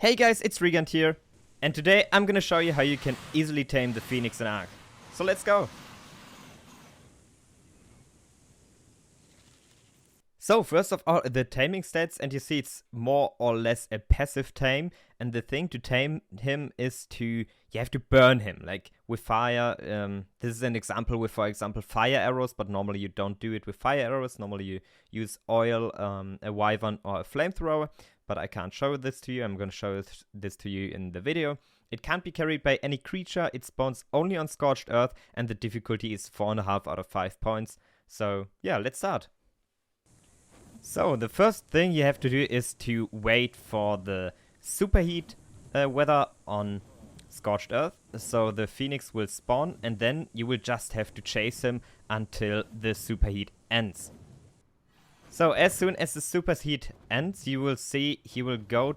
Hey guys, it's Regund here, and today I'm gonna show you how you can easily tame the Phoenix in Ark. So let's go! So first of all, the taming stats, and you see it's more or less a passive tame, and the thing to tame him is you have to burn him, like with fire. This is an example with, for example, fire arrows, but normally you don't do it with fire arrows. Normally you use oil, a wyvern, or a flamethrower, but I can't show this to you. I'm going to show this to you in the video. It can't be carried by any creature. It spawns only on Scorched Earth, and the difficulty is 4.5 out of 5 points. So yeah, let's start. So the first thing you have to do is to wait for the superheat weather on Scorched Earth. So the Phoenix will spawn, and then you will just have to chase him until the superheat ends. So as soon as the superheat ends, you will see he will go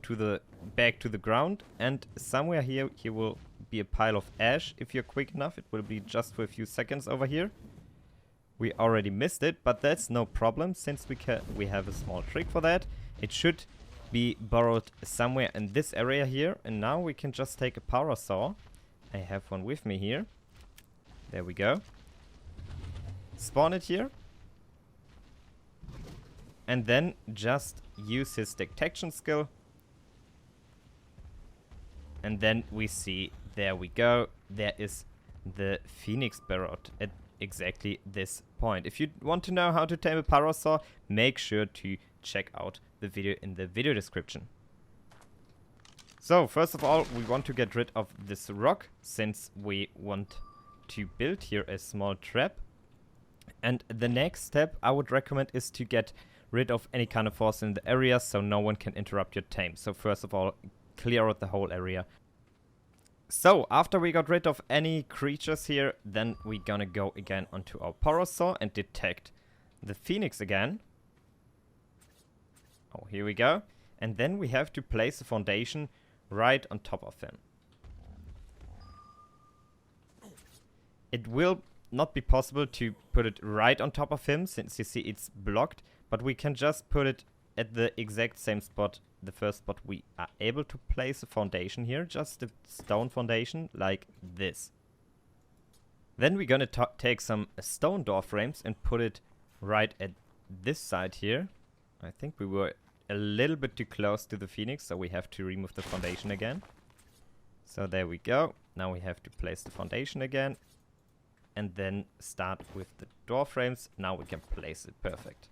back to the ground, and somewhere here he will be a pile of ash. If you're quick enough, it will be just for a few seconds over here. We already missed it, but that's no problem, since we have a small trick for that. It should be burrowed somewhere in this area here, and now we can just take a power saw. I have one with me here. There we go. Spawn it here. And then just use his detection skill. And then we see, there we go, there is the Phoenix burrowed at exactly this point. If you want to know how to tame a parasaur, make sure to check out the video in the video description. So first of all, we want to get rid of this rock, since we want to build here a small trap. And the next step I would recommend is to get rid of any kind of force in the area, so no one can interrupt your tame. So first of all, clear out the whole area. So, after we got rid of any creatures here, then we're gonna go again onto our parasaur and detect the Phoenix again. Oh, here we go. And then we have to place a foundation right on top of him. It will not be possible to put it right on top of him, since you see it's blocked, but we can just put it at the exact same spot, the first spot we are able to place a foundation here, just a stone foundation like this. Then we're gonna take some stone door frames and put it right at this side here. I think we were a little bit too close to the Phoenix, so we have to remove the foundation again. So there we go. Now we have to place the foundation again and then start with the door frames. Now we can place it perfect.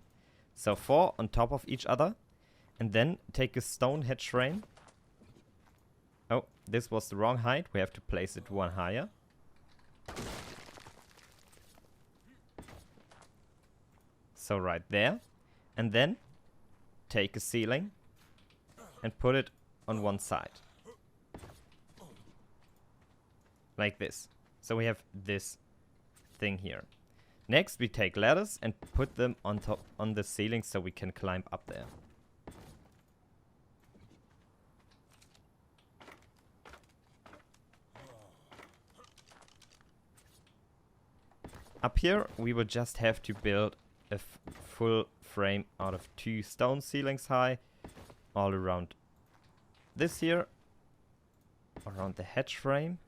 So 4 on top of each other. And then take a stone hedge frame. Oh, this was the wrong height. We have to place it one higher. So right there. And then take a ceiling and put it on one side. Like this. So we have this thing here. Next we take ladders and put them on top on the ceiling so we can climb up there. Up here, we will just have to build a full frame out of 2 stone ceilings high, all around this here, around the hedge frame,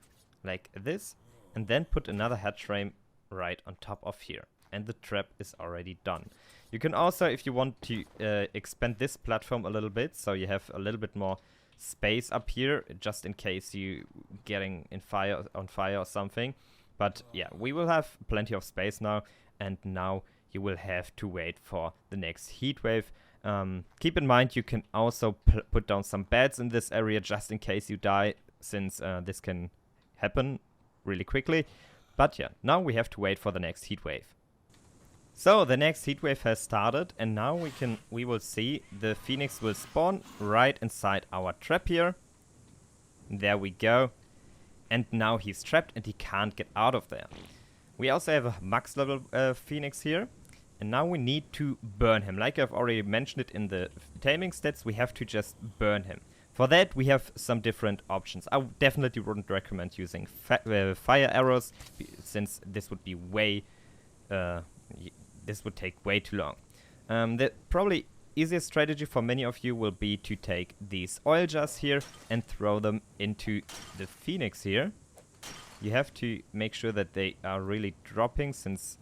like this, and then put another hedge frame right on top of here. And the trap is already done. You can also, if you want to, expand this platform a little bit, so you have a little bit more space up here, just in case you getting on fire or something. But yeah, we will have plenty of space now, and now you will have to wait for the next heat wave. Keep in mind, you can also put down some beds in this area just in case you die, since this can happen really quickly. But yeah, now we have to wait for the next heat wave. So the next heat wave has started, and now we will see the Phoenix will spawn right inside our trap here. There we go. And now he's trapped and he can't get out of there. We also have a max level Phoenix here. And now we need to burn him. Like I've already mentioned it in the taming stats, we have to just burn him. For that we have some different options. I definitely wouldn't recommend using fire arrows, since this would be this would take way too long. The probably easiest strategy for many of you will be to take these oil jars here and throw them into the phoenix here. You have to make sure that they are really dropping, since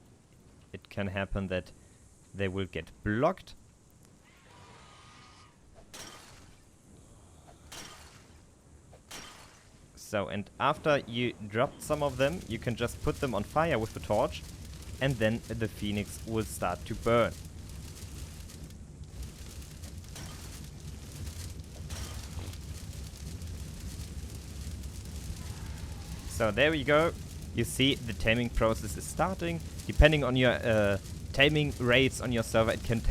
it can happen that they will get blocked. So, and after you dropped some of them, you can just put them on fire with the torch, and then the phoenix will start to burn. So there we go. You see the taming process is starting. Depending on your taming rates on your server, it can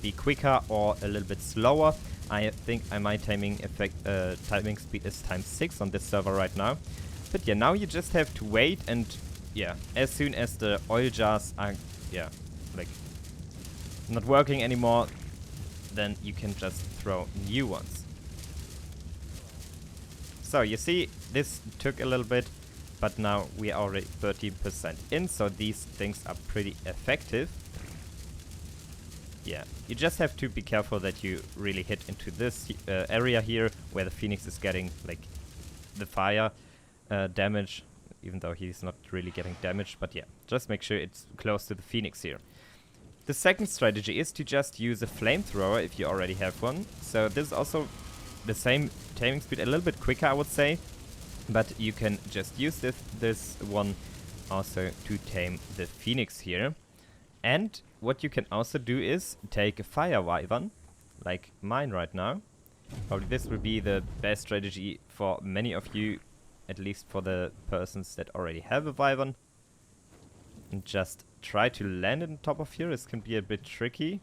be quicker or a little bit slower. I think my taming speed is ×6 on this server right now. But yeah, now you just have to wait, and yeah, as soon as the oil jars are like not working anymore, then you can just throw new ones. So you see, this took a little bit, but now we are already 13% in, so these things are pretty effective. Yeah, you just have to be careful that you really hit into this area here, where the phoenix is getting like the fire damage, even though he's not really getting damaged. But yeah, just make sure it's close to the phoenix here. The second strategy is to just use a flamethrower if you already have one. So this is also the same taming speed, a little bit quicker, I would say. But you can just use this one also to tame the phoenix here. And what you can also do is take a fire wyvern, like mine right now. Probably this will be the best strategy for many of you, at least for the persons that already have a wyvern. And just try to land it on top of here. This can be a bit tricky.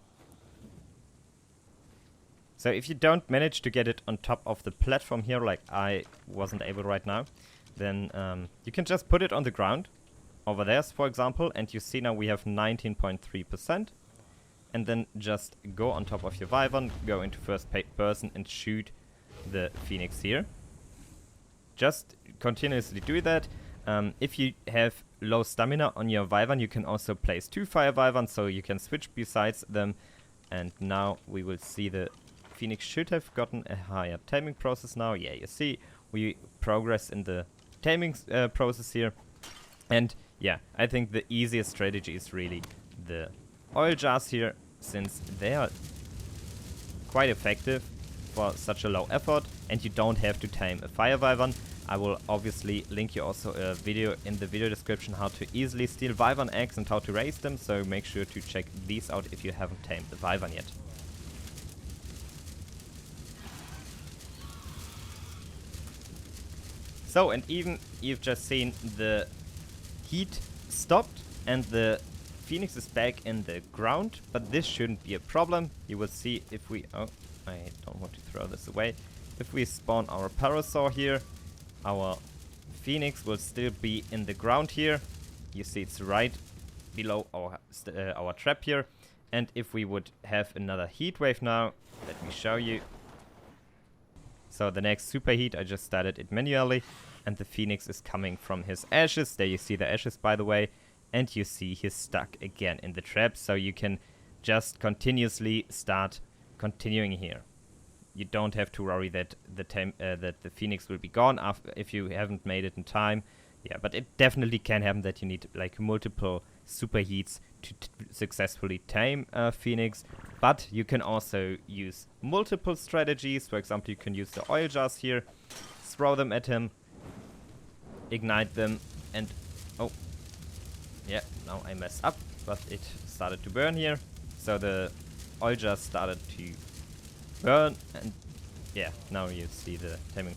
So if you don't manage to get it on top of the platform here, like I wasn't able right now, then you can just put it on the ground, over there, for example, and you see now we have 19.3%. And then just go on top of your wyvern, go into first person and shoot the phoenix here. Just continuously do that. If you have low stamina on your wyvern, you can also place 2 fire wyverns, so you can switch besides them. And now we will see the phoenix should have gotten a higher taming process now. Yeah, you see, we progress in the taming process here. And yeah, I think the easiest strategy is really the oil jars here, since they are quite effective for such a low effort, and you don't have to tame a fire wyvern. I will obviously link you also a video in the video description how to easily steal wyvern eggs and how to raise them, so make sure to check these out if you haven't tamed the wyvern yet. So, and even you've just seen the heat stopped and the phoenix is back in the ground, but this shouldn't be a problem. You will see if we... Oh, I don't want to throw this away. If we spawn our parasaur here, our phoenix will still be in the ground here. You see it's right below our trap here. And if we would have another heat wave now, let me show you. So the next superheat, I just started it manually, and the phoenix is coming from his ashes. There you see the ashes, by the way, and you see he's stuck again in the trap. So you can just continuously start continuing here. You don't have to worry that the phoenix will be gone if you haven't made it in time. Yeah, but it definitely can happen that you need like multiple superheats to successfully tame phoenix. But you can also use multiple strategies. For example, you can use the oil jars here, throw them at him, ignite them, and oh, yeah, now I messed up, but it started to burn here. So the oil jars started to burn, and yeah, now you see the taming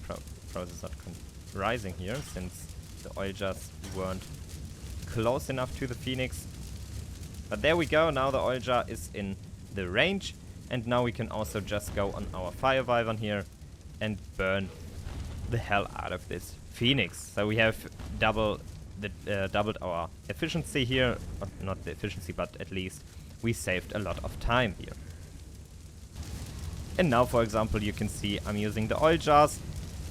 process not rising here, since the oil jars weren't close enough to the phoenix. But there we go, now the oil jar is in the range, and now we can also just go on our fire wyvern here and burn the hell out of this phoenix. So we have doubled our efficiency here, not the efficiency, but at least we saved a lot of time here. And now, for example, you can see I'm using the oil jars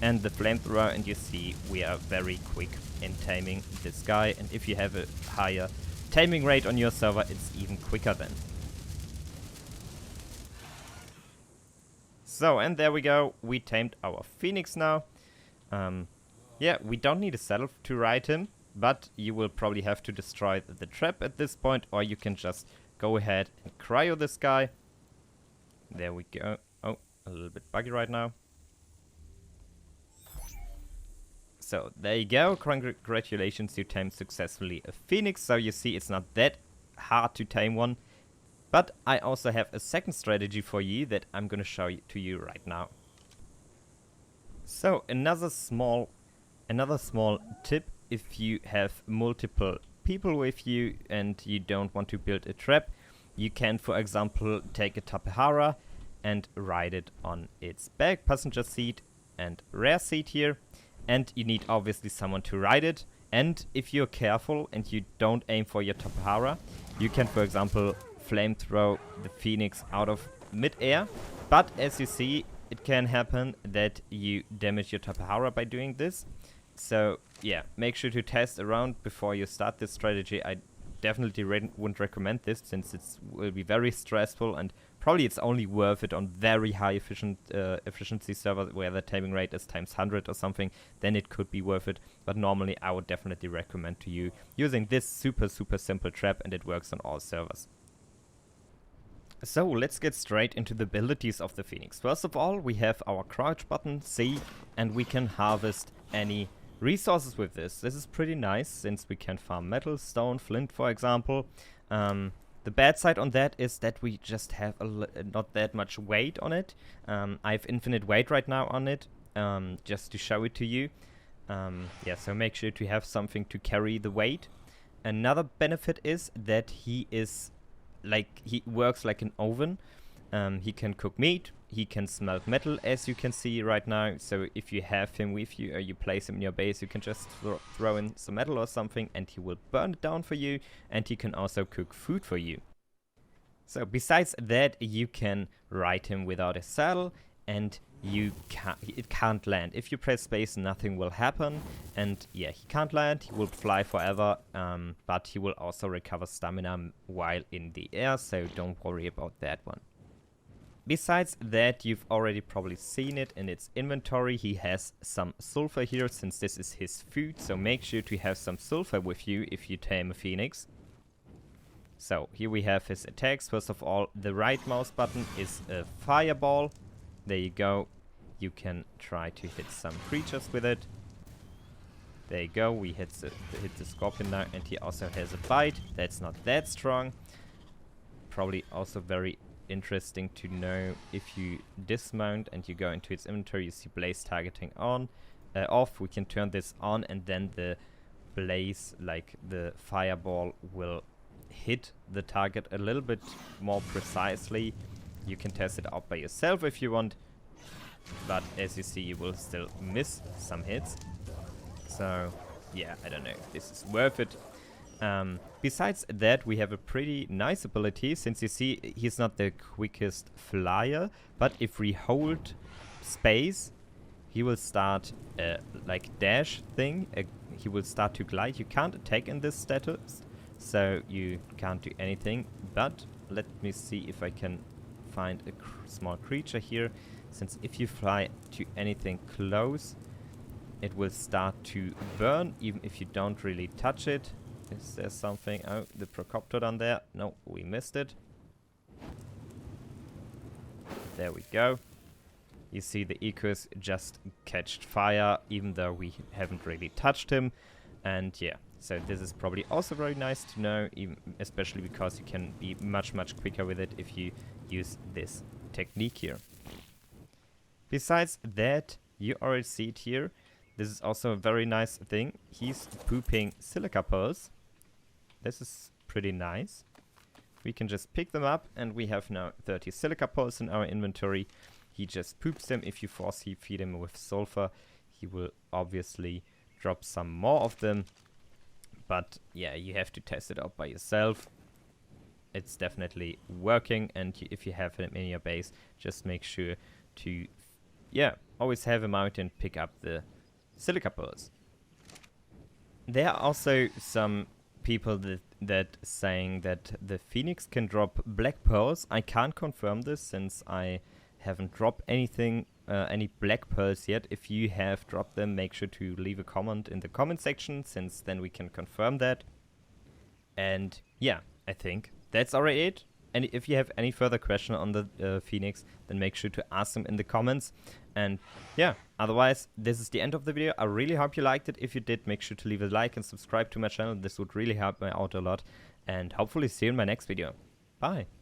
and the flamethrower, and you see we are very quick in taming this guy. And if you have a higher taming rate on your server, it's even quicker then. So, and there we go. We tamed our phoenix now. Yeah, we don't need a saddle to ride him, but you will probably have to destroy the trap at this point, or you can just go ahead and cryo this guy. There we go. Oh, a little bit buggy right now. So, there you go. Congratulations, you tamed successfully a phoenix. So, you see, it's not that hard to tame one. But I also have a second strategy for you that I'm going to show to you right now. So, another small tip: if you have multiple people with you and you don't want to build a trap, you can, for example, take a Tapehara and ride it on its back, passenger seat and rear seat here. And you need obviously someone to ride it. And if you're careful and you don't aim for your Tapehara, you can, for example, flame throw the phoenix out of mid-air. But as you see, it can happen that you damage your Tapehara by doing this. So yeah, make sure to test around before you start this strategy. I definitely wouldn't recommend this, since it will be very stressful, and probably it's only worth it on very high efficiency servers where the taming rate is times 100 or something. Then it could be worth it, but normally I would definitely recommend to you using this super simple trap, and it works on all servers. So let's get straight into the abilities of the phoenix. First of all, we have our crouch button C, and we can harvest any resources with this. This is pretty nice, since we can farm metal, stone, flint, for example. The bad side on that is that we just have not that much weight on it. I have infinite weight right now on it, just to show it to you. Yeah, so make sure to have something to carry the weight. Another benefit is that he works like an oven. He can cook meat, he can smelt metal, as you can see right now. So if you have him with you, or you place him in your base, you can just throw in some metal or something, and he will burn it down for you, and he can also cook food for you. So besides that, you can ride him without a saddle, and it can't land. If you press space, nothing will happen, and yeah, he can't land. He will fly forever, but he will also recover stamina while in the air, so don't worry about that one. Besides that, you've already probably seen it in its inventory. He has some sulfur here, since this is his food, so make sure to have some sulfur with you if you tame a phoenix. So here we have his attacks. First of all, the right mouse button is a fireball. There you go. You can try to hit some creatures with it. There you go. We hit the scorpion now, and he also has a bite. That's not that strong. Probably also very interesting to know, if you dismount and you go into its inventory, you see blaze targeting off. We can turn this on, and then the blaze, like the fireball, will hit the target a little bit more precisely. You can test it out by yourself if you want, but as you see, you will still miss some hits. So yeah, I don't know if this is worth it. Besides that, we have a pretty nice ability, since you see he's not the quickest flyer, but if we hold space, he will start like dash thing. He will start to glide. You can't attack in this status, so you can't do anything. But let me see if I can find a small creature here, since if you fly to anything close, it will start to burn, even if you don't really touch it. Is there something? Oh, the Procoptodon there. No, we missed it. There we go. You see the Ecus just catched fire, even though we haven't really touched him. And yeah, so this is probably also very nice to know, especially because you can be much quicker with it if you use this technique here. Besides that, you already see it here. This is also a very nice thing. He's pooping silica pearls. This is pretty nice. We can just pick them up, and we have now 30 silica pearls in our inventory. He just poops them. If you force feed him with sulfur, he will obviously drop some more of them. But yeah, you have to test it out by yourself. It's definitely working, and if you have him in your base, just make sure to, yeah, always have him out and pick up the silica pearls. There are also some people that saying that the phoenix can drop black pearls. I can't confirm this, since I haven't dropped anything, any black pearls yet. If you have dropped them, make sure to leave a comment in the comment section, since then we can confirm that. And yeah, I think that's already it. And if you have any further question on the Phoenix, then make sure to ask them in the comments. And yeah, otherwise, this is the end of the video. I really hope you liked it. If you did, make sure to leave a like and subscribe to my channel. This would really help me out a lot. And hopefully see you in my next video. Bye.